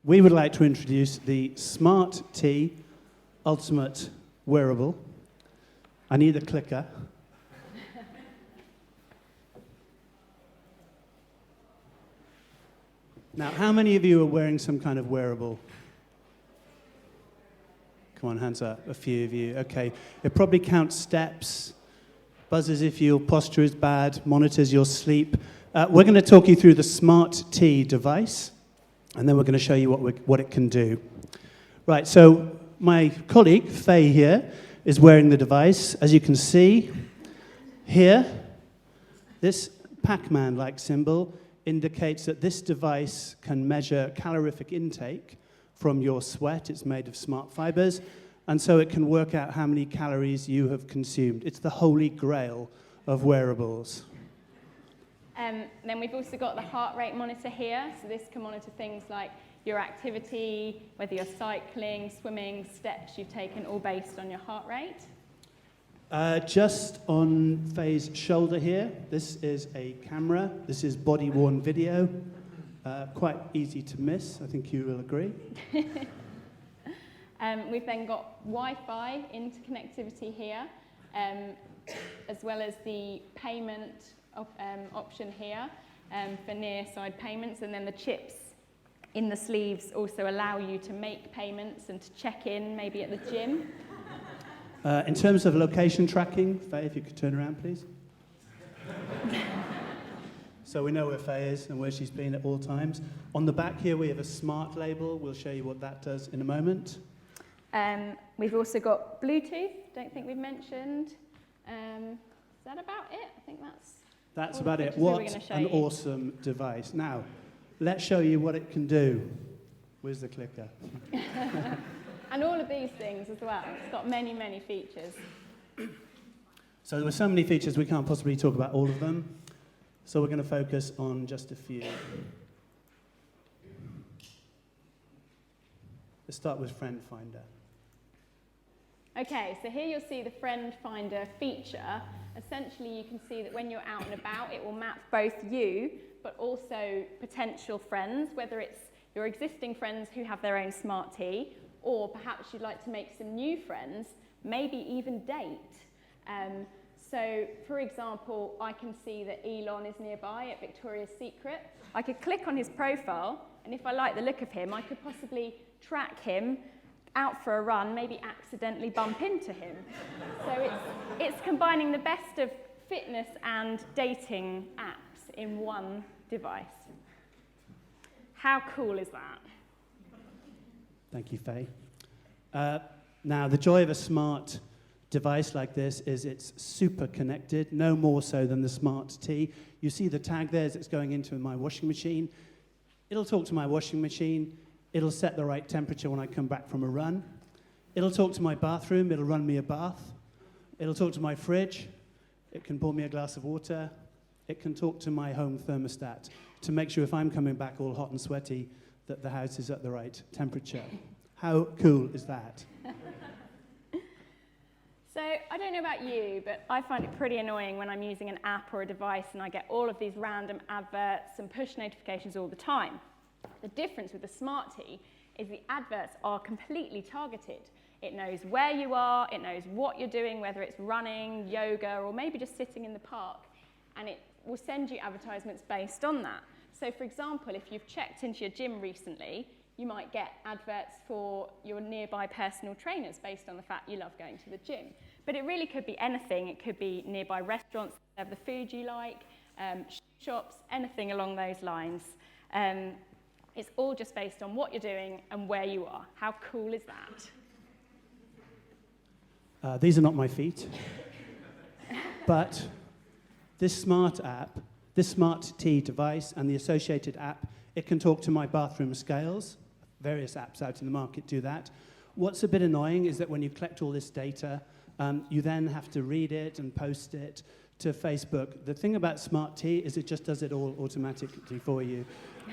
we would like to introduce the Smart T Ultimate Wearable. I need a clicker. Now, how many of you are wearing some kind of wearable? Come on, hands up. A few of you. Okay. It probably counts steps, buzzes if your posture is bad, monitors your sleep. We're going to talk you through the Smart T device, and then we're going to show you what it can do. Right, so my colleague, Faye here, is wearing the device. As you can see here, this Pac-Man-like symbol indicates that this device can measure calorific intake from your sweat. It's made of smart fibers, and so it can work out how many calories you have consumed. It's the holy grail of wearables. Then we've also got the heart rate monitor here. So this can monitor things like your activity, whether you're cycling, swimming, steps you've taken, all based on your heart rate. Just on Faye's shoulder here, this is a camera. This is body-worn video. Quite easy to miss, I think you will agree. We've then got Wi-Fi interconnectivity here, as well as the payment option here for near-side payments, and then the chips in the sleeves also allow you to make payments and to check in, maybe at the gym. In terms of location tracking, Faye, if you could turn around, please. So we know where Faye is and where she's been at all times. On the back here, we have a smart label. We'll show you what that does in a moment. We've also got Bluetooth, don't think we've mentioned. Is that about it? I think that's about it. What an awesome device. Now, let's show you what it can do. Where's the clicker? And all of these things as well. It's got many, many features. So there were so many features, we can't possibly talk about all of them. So we're going to focus on just a few. Let's start with Friend Finder. Okay, so here you'll see the Friend Finder feature. Essentially, you can see that when you're out and about, it will map both you, but also potential friends, whether it's your existing friends who have their own Smart T, or perhaps you'd like to make some new friends, maybe even date. So, for example, I can see that Elon is nearby at Victoria's Secret. I could click on his profile, and if I like the look of him, I could possibly track him out for a run, maybe accidentally bump into him. So it's combining the best of fitness and dating apps in one device. How cool is that? Thank you, Faye. Now, the joy of a smart device like this is it's super connected, no more so than the Smart T. You see the tag there as it's going into my washing machine. It'll talk to my washing machine. It'll set the right temperature when I come back from a run. It'll talk to my bathroom. It'll run me a bath. It'll talk to my fridge. It can pour me a glass of water. It can talk to my home thermostat to make sure if I'm coming back all hot and sweaty that the house is at the right temperature. How cool is that? So I don't know about you, but I find it pretty annoying when I'm using an app or a device and I get all of these random adverts and push notifications all the time. The difference with the Smart T is the adverts are completely targeted. It knows where you are, it knows what you're doing, whether it's running, yoga, or maybe just sitting in the park, and it will send you advertisements based on that. So for example, if you've checked into your gym recently, you might get adverts for your nearby personal trainers based on the fact you love going to the gym. But it really could be anything. It could be nearby restaurants that have the food you like, shops, anything along those lines. It's all just based on what you're doing and where you are. How cool is that? These are not my feet. But this smart app, this Smart T device and the associated app, it can talk to my bathroom scales. Various apps out in the market do that. What's a bit annoying is that when you collect all this data, you then have to read it and post it to Facebook. The thing about Smart T is it just does it all automatically for you.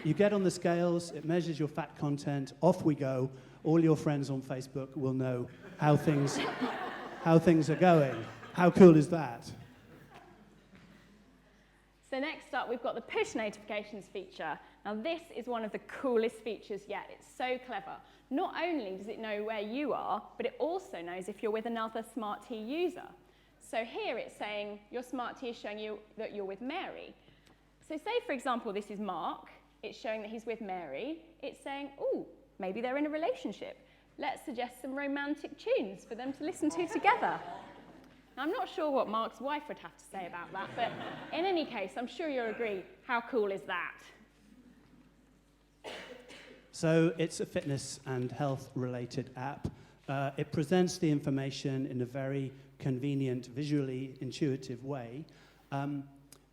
You get on the scales, it measures your fat content, off we go. All your friends on Facebook will know how things are going. How cool is that? So next up, we've got the push notifications feature. Now this is one of the coolest features yet. It's so clever. Not only does it know where you are, but it also knows if you're with another Smart Tea user. So here it's saying your Smart Tea is showing you that you're with Mary. So say, for example, this is Mark. It's showing that he's with Mary. It's saying, oh, maybe they're in a relationship. Let's suggest some romantic tunes for them to listen to together. Now, I'm not sure what Mark's wife would have to say about that, but in any case, I'm sure you'll agree. How cool is that? So it's a fitness and health-related app. It presents the information in a very convenient, visually intuitive way.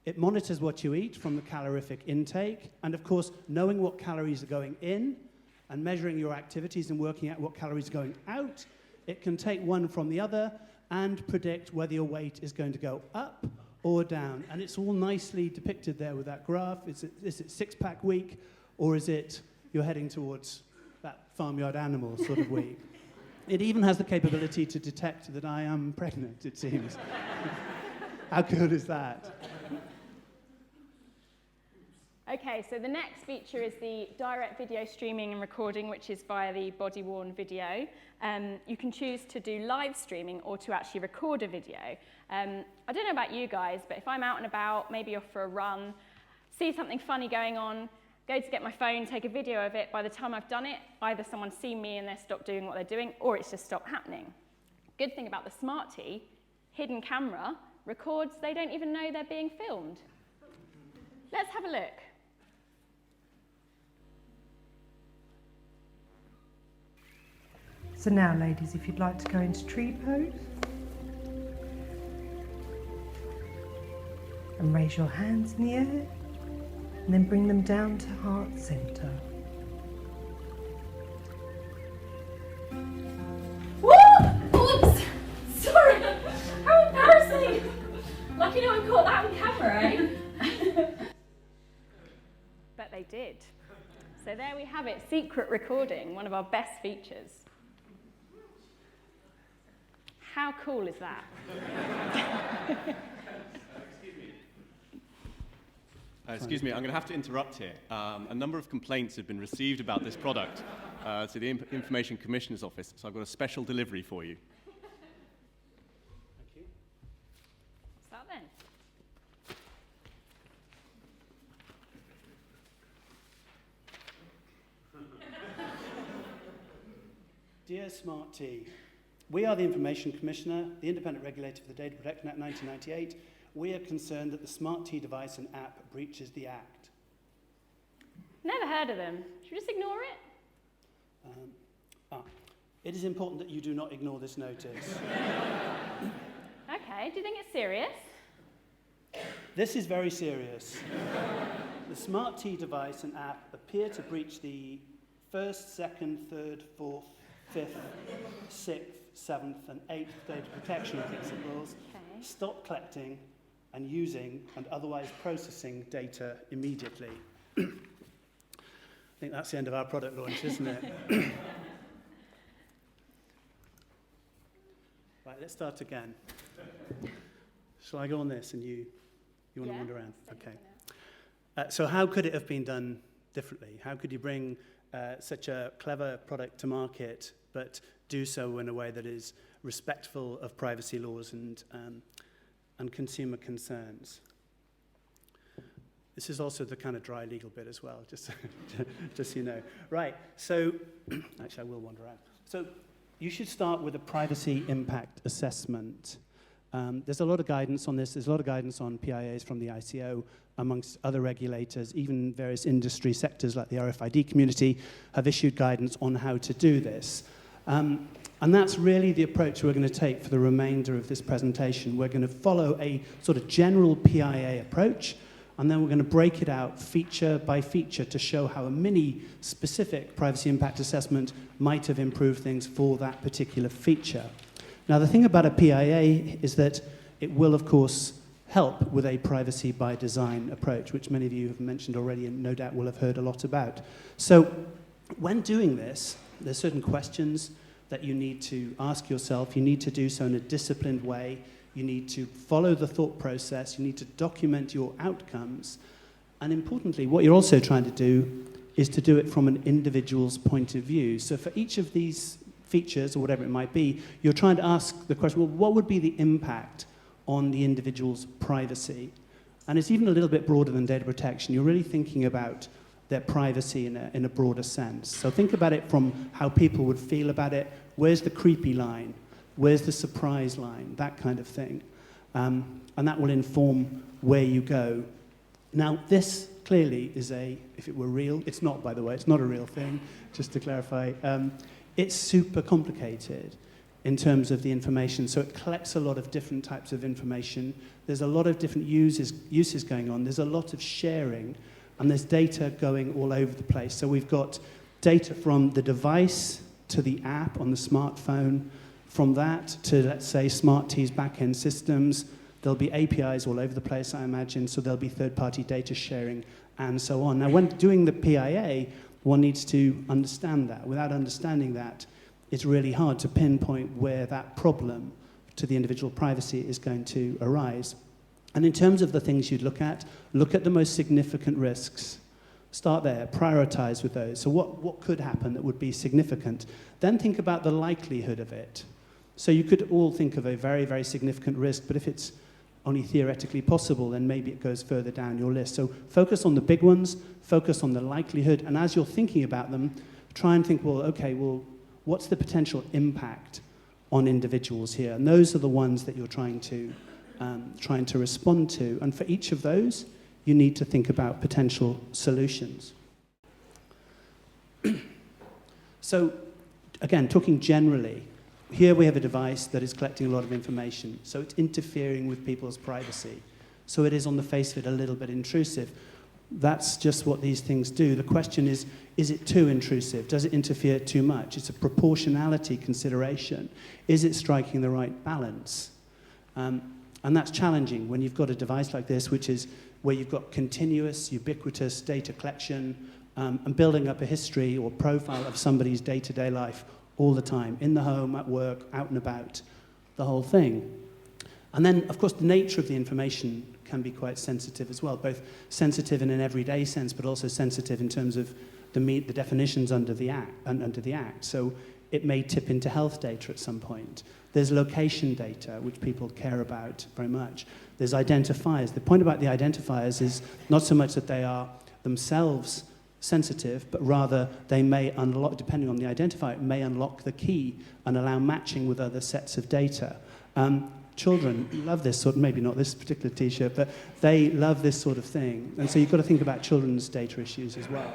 It monitors what you eat from the calorific intake, and of course, knowing what calories are going in and measuring your activities and working out what calories are going out, it can take one from the other and predict whether your weight is going to go up or down. And it's all nicely depicted there with that graph. Is it six-pack week, or is it you're heading towards that farmyard animal sort of week? It even has the capability to detect that I am pregnant, it seems. How good is that? Okay, so the next feature is the direct video streaming and recording, which is via the body-worn video. You can choose to do live streaming or to actually record a video. I don't know about you guys, but if I'm out and about, maybe off for a run, see something funny going on, go to get my phone, take a video of it, by the time I've done it, either someone's seen me and they've stopped doing what they're doing, or it's just stopped happening. Good thing about the Smart Tea, hidden camera, records, they don't even know they're being filmed. Let's have a look. So now, ladies, if you'd like to go into tree pose and raise your hands in the air and then bring them down to heart center. Whoa! Oops! Sorry! How embarrassing! Lucky no one caught that on camera, eh? Bet they did. So there we have it, secret recording, one of our best features. How cool is that? Excuse me, I'm going to have to interrupt here. A number of complaints have been received about this product to the Information Commissioner's Office, so I've got a special delivery for you. Thank you. What's that then? Dear Smart Tea, we are the Information Commissioner, the independent regulator for the Data Protection Act 1998. We are concerned that the Smart Tea device and app breaches the Act. Never heard of them. Should we just ignore it? It is important that you do not ignore this notice. Okay, do you think it's serious? This is very serious. The Smart Tea device and app appear to breach the 1st, 2nd, 3rd, 4th, 5th, 6th, 7th and 8th data protection principles. Okay. Stop collecting and using and otherwise processing data immediately. I think that's the end of our product launch, isn't it? Right, let's start again. Shall I go on this and you want to wander around? Okay. So how could it have been done differently? How could you bring such a clever product to market but do so in a way that is respectful of privacy laws and consumer concerns? This is also the kind of dry legal bit as well, just so you know. Right, so, actually I will wander around. So you should start with a privacy impact assessment. There's a lot of guidance on this. There's a lot of guidance on PIAs from the ICO, amongst other regulators. Even various industry sectors like the RFID community have issued guidance on how to do this. And that's really the approach we're going to take for the remainder of this presentation. We're going to follow a sort of general PIA approach, and then we're going to break it out feature by feature to show how a mini-specific privacy impact assessment might have improved things for that particular feature. Now, the thing about a PIA is that it will, of course, help with a privacy by design approach, which many of you have mentioned already and no doubt will have heard a lot about. So when doing this, there's certain questions that you need to ask yourself. You need to do so in a disciplined way. you need to follow the thought process, you need to document your outcomes, and importantly, what you're also trying to do is to do it from an individual's point of view. So for each of these features, or whatever it might be, you're trying to ask the question, well, what would be the impact on the individual's privacy? And it's even a little bit broader than data protection. You're really thinking about their privacy in a broader sense. So think about it from how people would feel about it. Where's the creepy line? Where's the surprise line? That kind of thing. And that will inform where you go. Now, this clearly is if it were real, it's not, by the way, it's not a real thing, just to clarify. It's super complicated in terms of the information. So it collects a lot of different types of information. There's a lot of different uses going on. There's a lot of sharing, and there's data going all over the place. So we've got data from the device to the app on the smartphone, from that to, let's say, Smart T's back-end systems. There'll be APIs all over the place, I imagine, so there'll be third-party data sharing and so on. Now, when doing the PIA, one needs to understand that. Without understanding that, it's really hard to pinpoint where that problem to the individual privacy is going to arise. And in terms of the things you'd look at the most significant risks. Start there, prioritize with those. So what could happen that would be significant? Then think about the likelihood of it. So you could all think of a very, very significant risk, but if it's only theoretically possible, then maybe it goes further down your list. So focus on the big ones, focus on the likelihood, and as you're thinking about them, try and think, what's the potential impact on individuals here? And those are the ones that you're trying to respond to. And for each of those, you need to think about potential solutions. So, again, talking generally, here we have a device that is collecting a lot of information, so it's interfering with people's privacy. So it is, on the face of it, a little bit intrusive. That's just what these things do. The question is it too intrusive? Does it interfere too much? It's a proportionality consideration. Is it striking the right balance? And that's challenging when you've got a device like this, which is where you've got continuous, ubiquitous data collection and building up a history or profile of somebody's day-to-day life all the time, in the home, at work, out and about, the whole thing. And then, of course, the nature of the information can be quite sensitive as well, both sensitive in an everyday sense, but also sensitive in terms of the definitions under the Act. So it may tip into health data at some point. There's location data, which people care about very much. There's identifiers. The point about the identifiers is not so much that they are themselves sensitive, but rather they may unlock, depending on the identifier, it may unlock the key and allow matching with other sets of data. Children love this sort of, maybe not this particular T-shirt, but they love this sort of thing. And so you've got to think about children's data issues as well.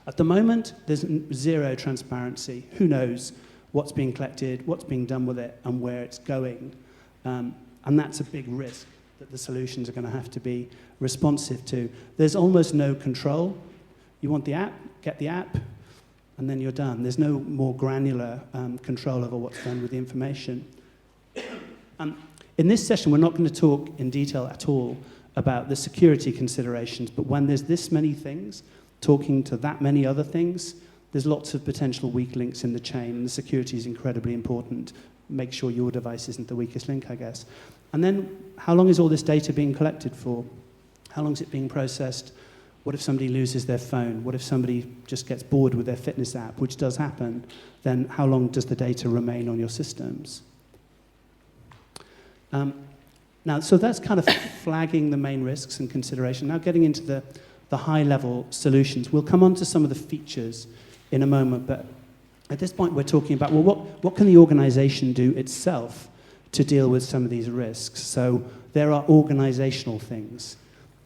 At the moment, there's zero transparency. Who knows what's being collected, what's being done with it, and where it's going. And that's a big risk that the solutions are going to have to be responsive to. There's almost no control. You want the app, get the app, and then you're done. There's no more granular control over what's done with the information. In this session, we're not going to talk in detail at all about the security considerations, but when there's this many things talking to that many other things, there's lots of potential weak links in the chain, and the security is incredibly important. Make sure your device isn't the weakest link, I guess. And then, how long is all this data being collected for? How long is it being processed? What if somebody loses their phone? What if somebody just gets bored with their fitness app, which does happen? Then how long does the data remain on your systems? Now, so that's kind of flagging the main risks and consideration. Now getting into the high-level solutions. We'll come on to some of the features in a moment, but at this point we're talking about, well, what can the organization do itself to deal with some of these risks? So there are organizational things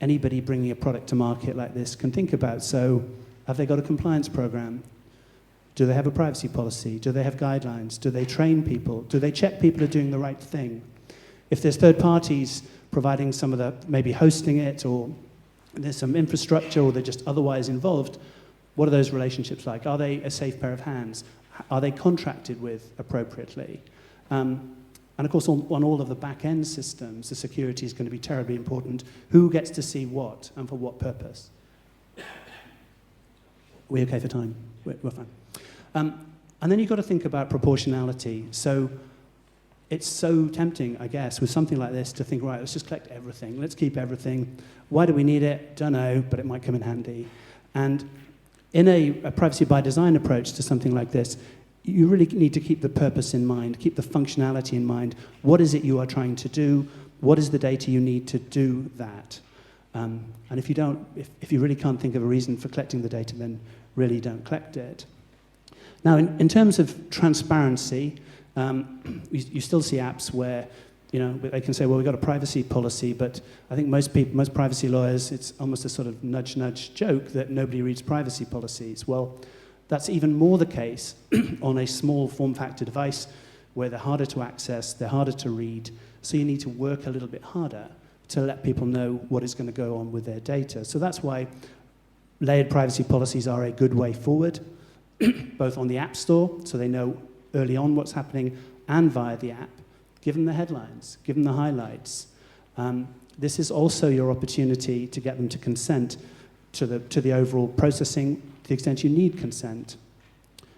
anybody bringing a product to market like this can think about. So have they got a compliance program? Do they have a privacy policy? Do they have guidelines? Do they train people? Do they check people are doing the right thing? If there's third parties providing some of the, maybe hosting it, or there's some infrastructure, or they're just otherwise involved, what are those relationships like? Are they a safe pair of hands? Are they contracted with appropriately? And of course, on all of the back-end systems, the security is going to be terribly important. Who gets to see what, and for what purpose? Are we okay for time? We're fine. And then you've got to think about proportionality. So it's so tempting, I guess, with something like this to think, right, let's just collect everything. Let's keep everything. Why do we need it? Don't know, but it might come in handy. And in a privacy by design approach to something like this, you really need to keep the purpose in mind, keep the functionality in mind. What is it you are trying to do? What is the data you need to do that? And if you really can't think of a reason for collecting the data, then really don't collect it. Now, in terms of transparency, you still see apps where, they can say, well, we've got a privacy policy, but I think most privacy lawyers, it's almost a sort of nudge joke that nobody reads privacy policies. Well, that's even more the case on a small form factor device where they're harder to access, they're harder to read, so you need to work a little bit harder to let people know what is going to go on with their data. So that's why layered privacy policies are a good way forward, both on the App Store, so they know early on what's happening, and via the app. Give them the headlines, give them the highlights. This is also your opportunity to get them to consent to the overall processing to the extent you need consent.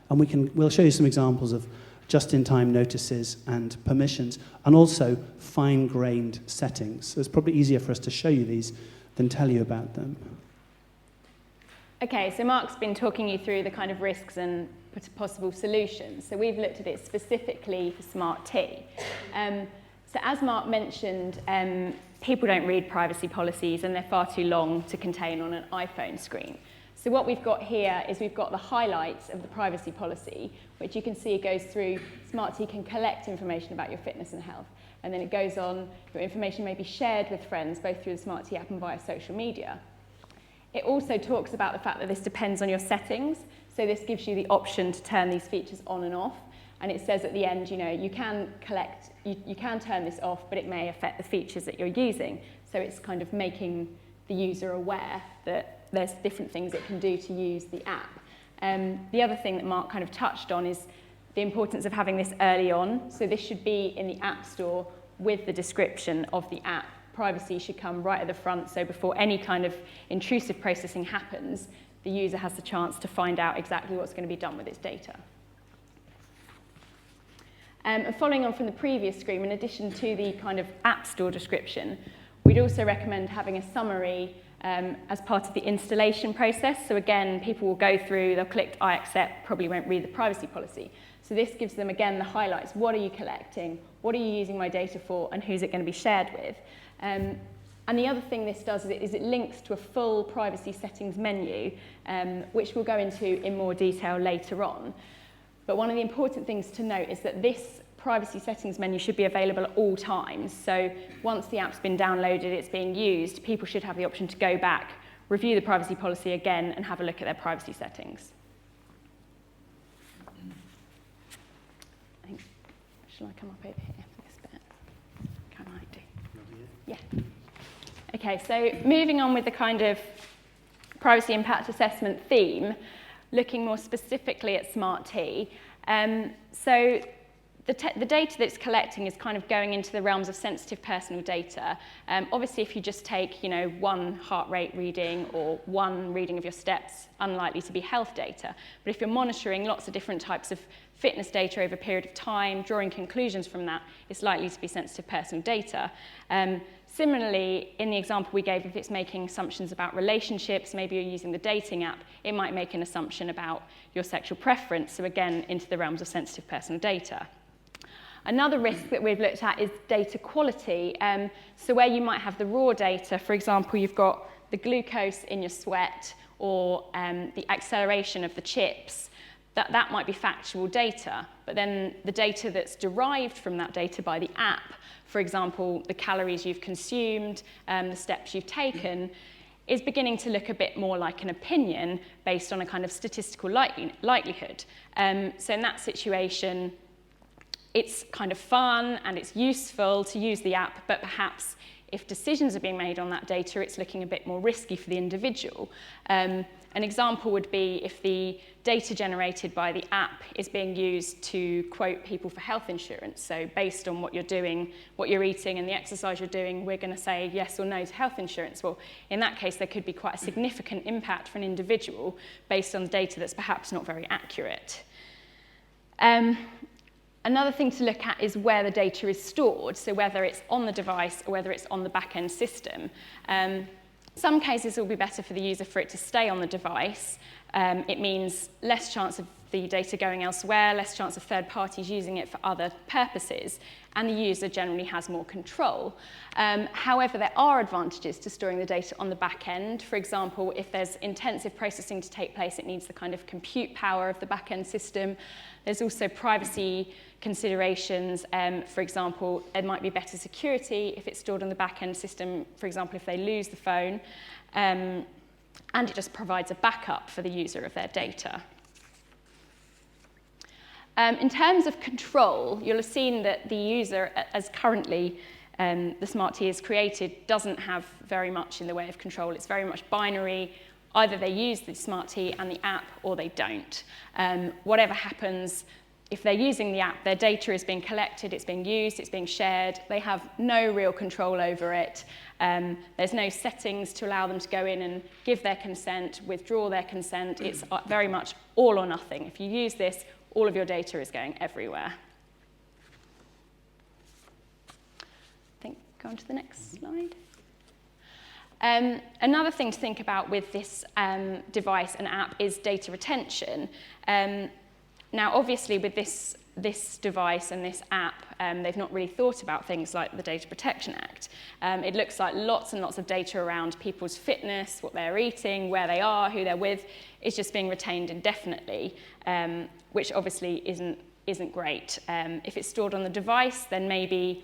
And we'll show you some examples of just-in-time notices and permissions, and also fine-grained settings. So it's probably easier for us to show you these than tell you about them. Okay, so Mark's been talking you through the kind of risks and possible solutions. So we've looked at it specifically for Smart T. So as Mark mentioned, people don't read privacy policies and they're far too long to contain on an iPhone screen. So what we've got here is we've got the highlights of the privacy policy, which you can see goes through, Smart T can collect information about your fitness and health. And then it goes on, your information may be shared with friends, both through the Smart T app and via social media. It also talks about the fact that this depends on your settings. So this gives you the option to turn these features on and off. And it says at the end, you can you can turn this off, but it may affect the features that you're using. So it's kind of making the user aware that there's different things it can do to use the app. The other thing that Mark kind of touched on is the importance of having this early on. So this should be in the App Store with the description of the app. Privacy should come right at the front, so before any kind of intrusive processing happens, the user has the chance to find out exactly what's going to be done with its data. And following on from the previous screen, in addition to the kind of App Store description, we'd also recommend having a summary as part of the installation process. So again, people will go through, they'll click I accept, probably won't read the privacy policy. So this gives them, again, the highlights. What are you collecting? What are you using my data for? And who's it going to be shared with? And the other thing this does is it links to a full privacy settings menu, which we'll go into in more detail later on. But one of the important things to note is that this privacy settings menu should be available at all times. So once the app's been downloaded, it's being used, people should have the option to go back, review the privacy policy again, and have a look at their privacy settings. Shall I come up over here for this bit? Can I do? Yeah. Okay, so moving on with the kind of privacy impact assessment theme, looking more specifically at Smart T. So the data that it's collecting is kind of going into the realms of sensitive personal data. Obviously, if you just take, one heart rate reading or one reading of your steps, unlikely to be health data. But if you're monitoring lots of different types of fitness data over a period of time, drawing conclusions from that, it's likely to be sensitive personal data. Similarly, in the example we gave, if it's making assumptions about relationships, maybe you're using the dating app, it might make an assumption about your sexual preference, so again, into the realms of sensitive personal data. Another risk that we've looked at is data quality. So where you might have the raw data, for example, you've got the glucose in your sweat or the acceleration of the chips, that might be factual data, but then the data that's derived from that data by the app, for example, the calories you've consumed, the steps you've taken, is beginning to look a bit more like an opinion based on a kind of statistical likelihood. So in that situation, it's kind of fun and it's useful to use the app, but perhaps if decisions are being made on that data, it's looking a bit more risky for the individual. An example would be if the data generated by the app is being used to quote people for health insurance. So based on what you're doing, what you're eating and the exercise you're doing, we're going to say yes or no to health insurance. Well, in that case, there could be quite a significant impact for an individual based on data that's perhaps not very accurate. Another thing to look at is where the data is stored, so whether it's on the device or whether it's on the back-end system. Some cases it will be better for the user for it to stay on the device. It means less chance of the data going elsewhere, less chance of third parties using it for other purposes, and the user generally has more control. However, there are advantages to storing the data on the back end. For example, if there's intensive processing to take place, it needs the kind of compute power of the back end system. There's also privacy considerations. For example, there might be better security if it's stored on the back end system, for example, if they lose the phone. And it just provides a backup for the user of their data. In terms of control, you'll have seen that the user, as currently the Smart T is created, doesn't have very much in the way of control. It's very much binary. Either they use the Smart T and the app, or they don't. Whatever happens, if they're using the app, their data is being collected, it's being used, it's being shared. They have no real control over it. There's no settings to allow them to go in and give their consent, withdraw their consent. It's very much all or nothing. If you use this, all of your data is going everywhere. I think, go on to the next slide. Another thing to think about with this device and app is data retention. Now, obviously, with this device and this app, they've not really thought about things like the Data Protection Act. It looks like lots and lots of data around people's fitness, what they're eating, where they are, who they're with, is just being retained indefinitely, which obviously isn't great. If it's stored on the device, then maybe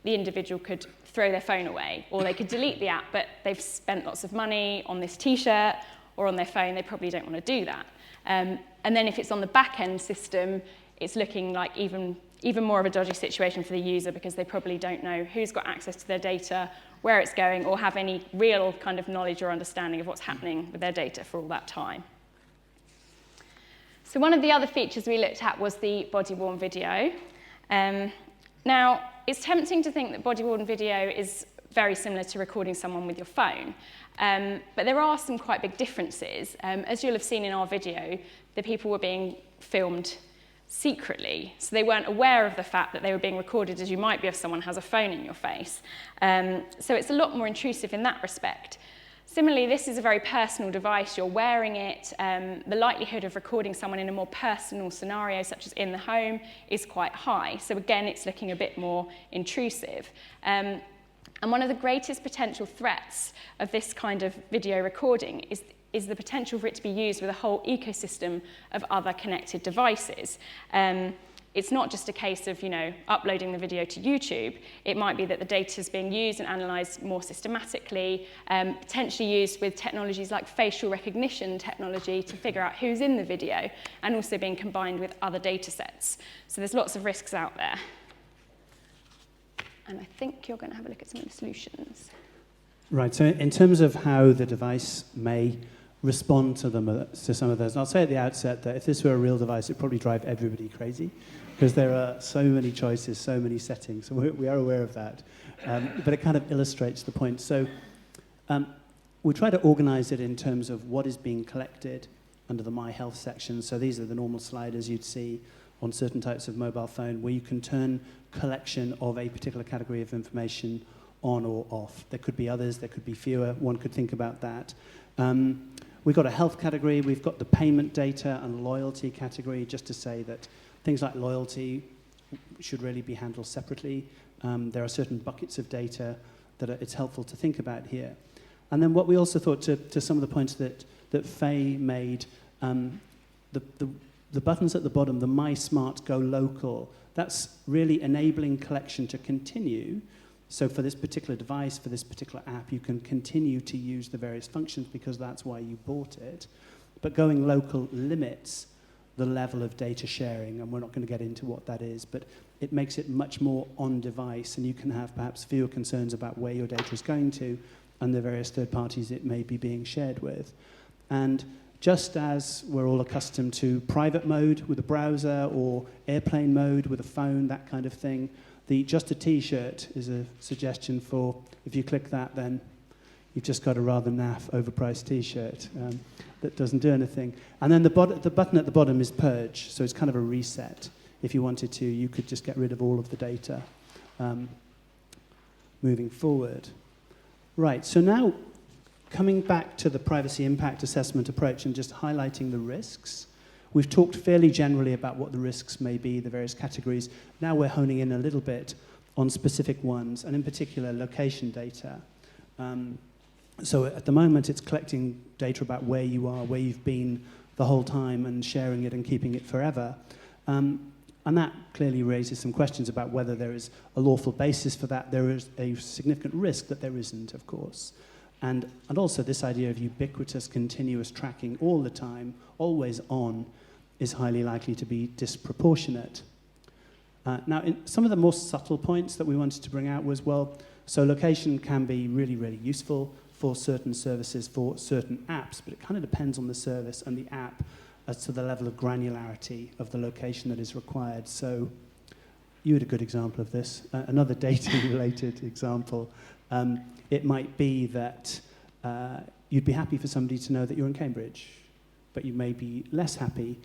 the individual could throw their phone away, or they could delete the app, but they've spent lots of money on this t-shirt or on their phone, they probably don't want to do that. And then if it's on the back-end system, it's looking like even more of a dodgy situation for the user, because they probably don't know who's got access to their data, where it's going, or have any real kind of knowledge or understanding of what's happening with their data for all that time. So one of the other features we looked at was the body-worn video. Now, it's tempting to think that body-worn video is very similar to recording someone with your phone. But there are some quite big differences. As you'll have seen in our video, the people were being filmed secretly, so they weren't aware of the fact that they were being recorded, as you might be if someone has a phone in your face. So it's a lot more intrusive in that respect. Similarly, this is a very personal device. You're wearing it. The likelihood of recording someone in a more personal scenario, such as in the home, is quite high. So again, it's looking a bit more intrusive. And one of the greatest potential threats of this kind of video recording is the potential for it to be used with a whole ecosystem of other connected devices. It's not just a case of, uploading the video to YouTube. It might be that the data is being used and analysed more systematically, potentially used with technologies like facial recognition technology to figure out who's in the video, and also being combined with other data sets. So there's lots of risks out there. And I think you're going to have a look at some of the solutions. Right, so in terms of how the device may respond to some of those, and I'll say at the outset that if this were a real device, it'd probably drive everybody crazy, because there are so many choices, so many settings, so we are aware of that. But it kind of illustrates the point. So we try to organize it in terms of what is being collected under the My Health section. So these are the normal sliders you'd see on certain types of mobile phone, where you can turn collection of a particular category of information on or off. There could be others, there could be fewer. One could think about that. We've got a health category, we've got the payment data and loyalty category, just to say that things like loyalty should really be handled separately. There are certain buckets of data that it's helpful to think about here. And then what we also thought, to some of the points that Faye made, the buttons at the bottom, the My Smart Go Local, that's really enabling collection to continue. So for this particular device, for this particular app, you can continue to use the various functions because that's why you bought it. But going local limits the level of data sharing, and we're not going to get into what that is, but it makes it much more on-device, and you can have perhaps fewer concerns about where your data is going to and the various third parties it may be being shared with. And just as we're all accustomed to private mode with a browser or airplane mode with a phone, that kind of thing, the just a t-shirt is a suggestion for, if you click that, then you've just got a rather naff, overpriced t-shirt that doesn't do anything. And then the button at the bottom is purge, so it's kind of a reset. if you wanted to, you could just get rid of all of the data moving forward. Right, so now coming back to the privacy impact assessment approach and just highlighting the risks. We've talked fairly generally about what the risks may be, the various categories. Now we're honing in a little bit on specific ones, and in particular, location data. So at the moment, it's collecting data about where you are, where you've been the whole time, and sharing it and keeping it forever. And that clearly raises some questions about whether there is a lawful basis for that. There is a significant risk that there isn't, of course. And also this idea of ubiquitous, continuous tracking all the time, always on, is highly likely to be disproportionate. Now, some of the more subtle points that we wanted to bring out was, well, so location can be really, really useful for certain services, for certain apps, but it kind of depends on the service and the app as to the level of granularity of the location that is required. So you had a good example of this. Another data-related example. It might be that you'd be happy for somebody to know that you're in Cambridge, but you may be less happy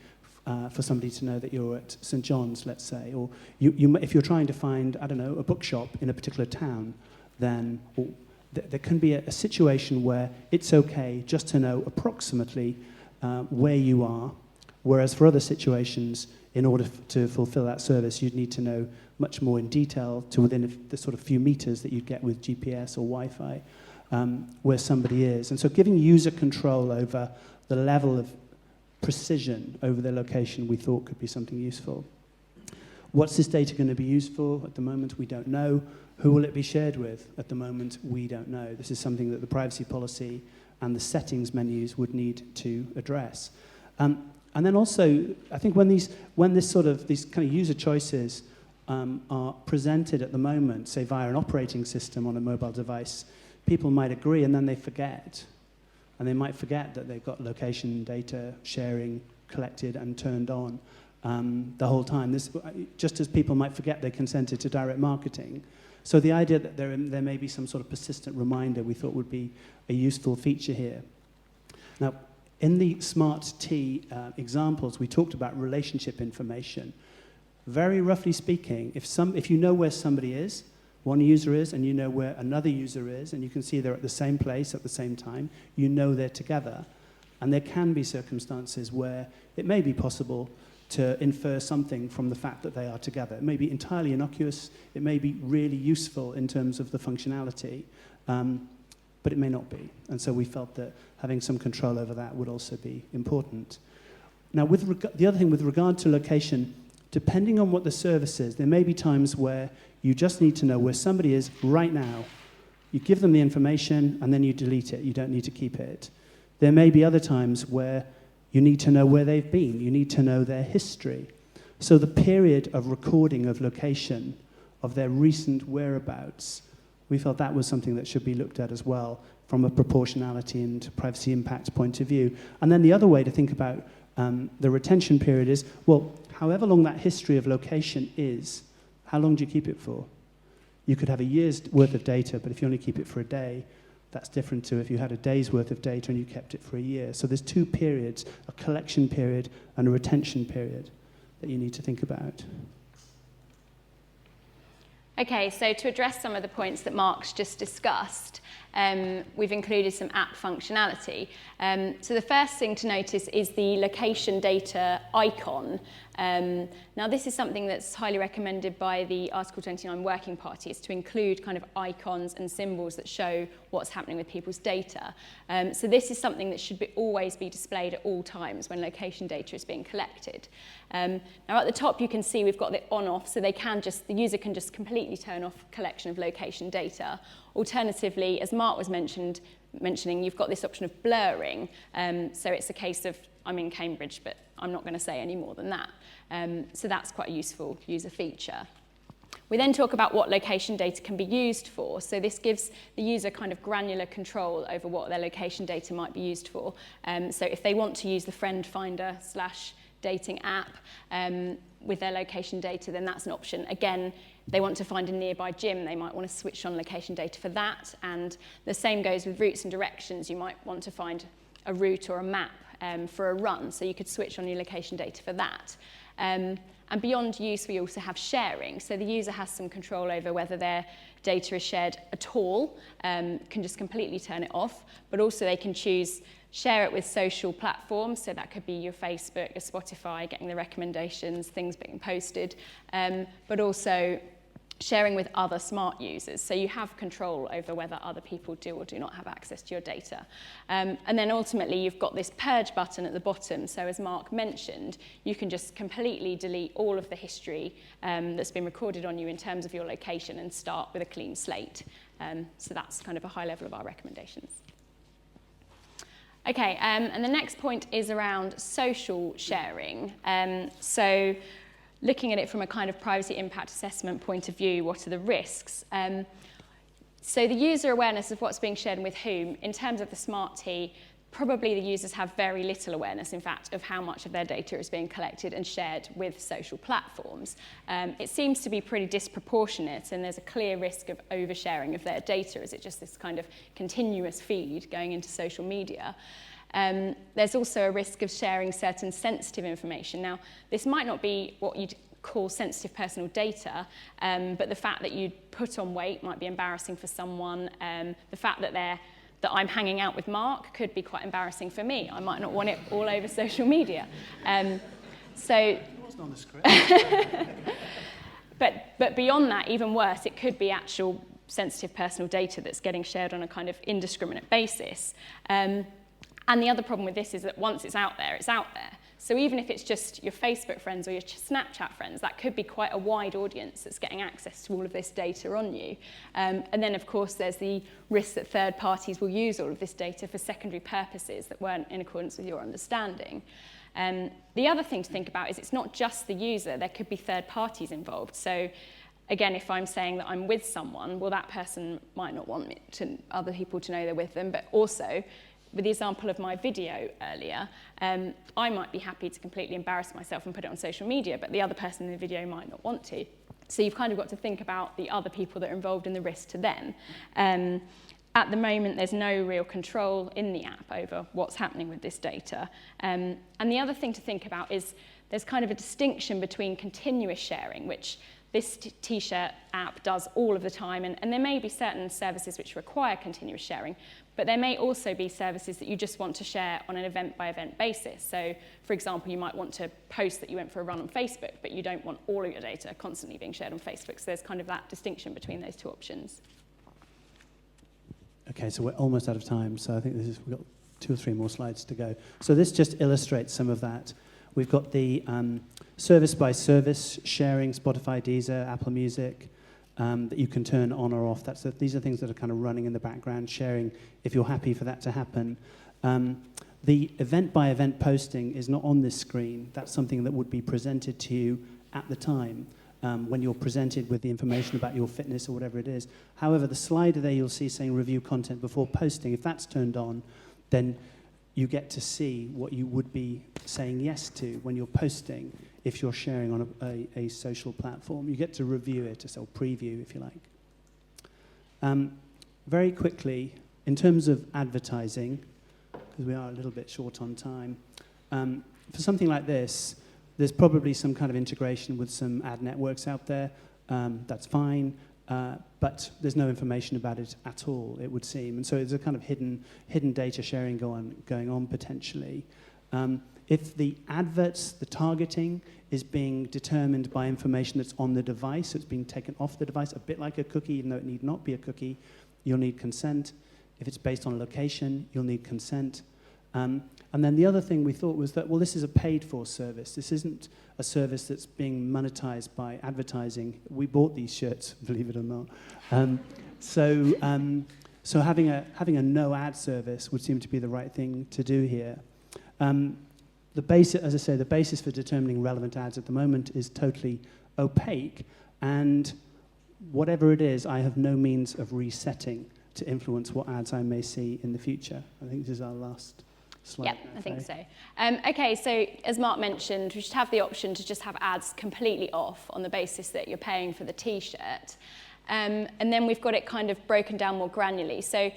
for somebody to know that you're at St. John's, let's say. Or if you're trying to find, I don't know, a bookshop in a particular town, then there can be a situation where it's okay just to know approximately where you are, whereas for other situations, in order to fulfill that service, you'd need to know much more in detail to within the sort of few meters that you'd get with GPS or Wi-Fi, where somebody is. And so giving user control over the level of precision over their location we thought could be something useful. What's this data going to be used for? At the moment, we don't know. Who will it be shared with? At the moment, we don't know. This is something that the privacy policy and the settings menus would need to address. And then also, I think when these kind of user choices are presented at the moment, say via an operating system on a mobile device, people might agree and then they forget. And they might forget that they've got location data sharing collected and turned on the whole time. Just as people might forget they consented to direct marketing. So the idea that there may be some sort of persistent reminder we thought would be a useful feature here. Now, in the Smart T examples, we talked about relationship information. Very roughly speaking, if you know where somebody is, one user is, and you know where another user is, and you can see they're at the same place at the same time, you know they're together. And there can be circumstances where it may be possible to infer something from the fact that they are together. It may be entirely innocuous, it may be really useful in terms of the functionality, but it may not be. And so we felt that having some control over that would also be important. Now, the other thing with regard to location, depending on what the service is, there may be times where you just need to know where somebody is right now. You give them the information and then you delete it. You don't need to keep it. There may be other times where you need to know where they've been. You need to know their history. So the period of recording of location, of their recent whereabouts, we felt that was something that should be looked at as well from a proportionality and privacy impact point of view. And then the other way to think about the retention period is, well, however long that history of location is, how long do you keep it for? You could have a year's worth of data, but if you only keep it for a day, that's different to if you had a day's worth of data and you kept it for a year. So there's two periods, a collection period and a retention period that you need to think about. Okay, so to address some of the points that Mark's just discussed, we've included some app functionality. So the first thing to notice is the location data icon. Now this is something that's highly recommended by the Article 29 Working Party, is to include kind of icons and symbols that show what's happening with people's data. So this is something that should always be displayed at all times when location data is being collected. Now at the top you can see we've got the on-off, so the user can just completely turn off collection of location data. Alternatively, as Mark was mentioning, you've got this option of blurring. So it's a case of, I'm in Cambridge, but I'm not going to say any more than that. So that's quite a useful user feature. We then talk about what location data can be used for. So this gives the user kind of granular control over what their location data might be used for. So if they want to use the friend finder / dating app with their location data, then that's an option. Again, they want to find a nearby gym, they might want to switch on location data for that. And the same goes with routes and directions. You might want to find a route or a map for a run, so you could switch on your location data for that. And beyond use, we also have sharing. So the user has some control over whether their data is shared at all, can just completely turn it off, but also they can choose share it with social platforms, so that could be your Facebook, your Spotify, getting the recommendations, things being posted, but also sharing with other smart users. So you have control over whether other people do or do not have access to your data. And then ultimately you've got this purge button at the bottom. So as Mark mentioned, you can just completely delete all of the history that's been recorded on you in terms of your location and start with a clean slate. So that's kind of a high level of our recommendations. Okay, and the next point is around social sharing. So looking at it from a kind of privacy impact assessment point of view, what are the risks? So the user awareness of what's being shared and with whom, in terms of the smart T, probably the users have very little awareness, in fact, of how much of their data is being collected and shared with social platforms. It seems to be pretty disproportionate, and there's a clear risk of oversharing of their data. Is it just this kind of continuous feed going into social media? There's also a risk of sharing certain sensitive information. Now, this might not be what you'd call sensitive personal data, but the fact that you put on weight might be embarrassing for someone. The fact that I'm hanging out with Mark could be quite embarrassing for me. I might not want it all over social media. It wasn't on the script. But beyond that, even worse, it could be actual sensitive personal data that's getting shared on a kind of indiscriminate basis. And the other problem with this is that once it's out there, it's out there. So even if it's just your Facebook friends or your Snapchat friends, that could be quite a wide audience that's getting access to all of this data on you. And then, of course, there's the risk that third parties will use all of this data for secondary purposes that weren't in accordance with your understanding. The other thing to think about is it's not just the user. There could be third parties involved. So again, if I'm saying that I'm with someone, well, that person might not want other people to know they're with them, but also, with the example of my video earlier, I might be happy to completely embarrass myself and put it on social media, but the other person in the video might not want to. So you've kind of got to think about the other people that are involved in the risk to them. At the moment, there's no real control in the app over what's happening with this data. And the other thing to think about is there's kind of a distinction between continuous sharing, which this T-shirt app does all of the time, and there may be certain services which require continuous sharing, but there may also be services that you just want to share on an event-by-event basis. So, for example, you might want to post that you went for a run on Facebook, but you don't want all of your data constantly being shared on Facebook. So there's kind of that distinction between those two options. Okay, so we're almost out of time, so I think we've got 2 or 3 more slides to go. So this just illustrates some of that. We've got the service-by-service sharing, Spotify, Deezer, Apple Music, that you can turn on or off. These are things that are kind of running in the background, sharing if you're happy for that to happen. The event-by-event posting is not on this screen. That's something that would be presented to you at the time when you're presented with the information about your fitness or whatever it is. However, the slider there you'll see saying review content before posting. If that's turned on, then you get to see what you would be saying yes to when you're posting if you're sharing on a social platform. You get to review it, or preview, if you like. Very quickly, in terms of advertising, because we are a little bit short on time, for something like this, there's probably some kind of integration with some ad networks out there. That's fine. But there's no information about it at all, it would seem. And so there's a kind of hidden data sharing going on potentially. If the adverts, the targeting, is being determined by information that's on the device, so it's being taken off the device, a bit like a cookie, even though it need not be a cookie, you'll need consent. If it's based on location, you'll need consent. And then the other thing we thought was that, well, this is a paid-for service. This isn't a service that's being monetized by advertising. We bought these shirts, believe it or not. So having a no-ad service would seem to be the right thing to do here. The basis for determining relevant ads at the moment is totally opaque, and whatever it is, I have no means of resetting to influence what ads I may see in the future. I think this is our last slide. Yeah, I think so. Okay, so as Mark mentioned, we should have the option to just have ads completely off on the basis that you're paying for the T-shirt. And then we've got it kind of broken down more granularly. So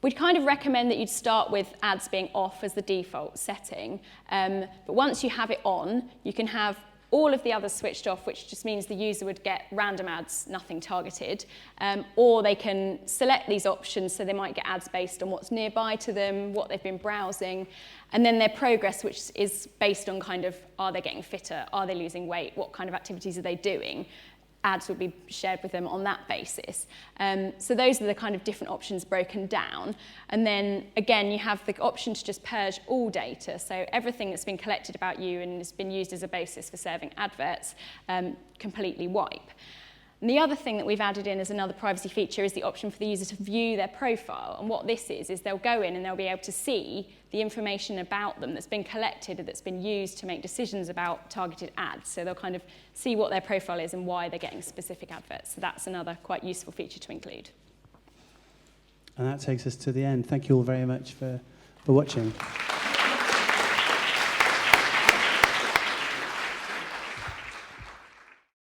We'd kind of recommend that you'd start with ads being off as the default setting. But once you have it on, you can have all of the others switched off, which just means the user would get random ads, nothing targeted. Or they can select these options, so they might get ads based on what's nearby to them, what they've been browsing, and then their progress, which is based on kind of, are they getting fitter, are they losing weight, what kind of activities are they doing? Ads would be shared with them on that basis. So those are the kind of different options broken down. And then again, you have the option to just purge all data. So everything that's been collected about you and has been used as a basis for serving adverts, completely wipe. And the other thing that we've added in as another privacy feature is the option for the user to view their profile. And what this is they'll go in and they'll be able to see the information about them that's been collected and that's been used to make decisions about targeted ads. So they'll kind of see what their profile is and why they're getting specific adverts. So that's another quite useful feature to include. And that takes us to the end. Thank you all very much for watching.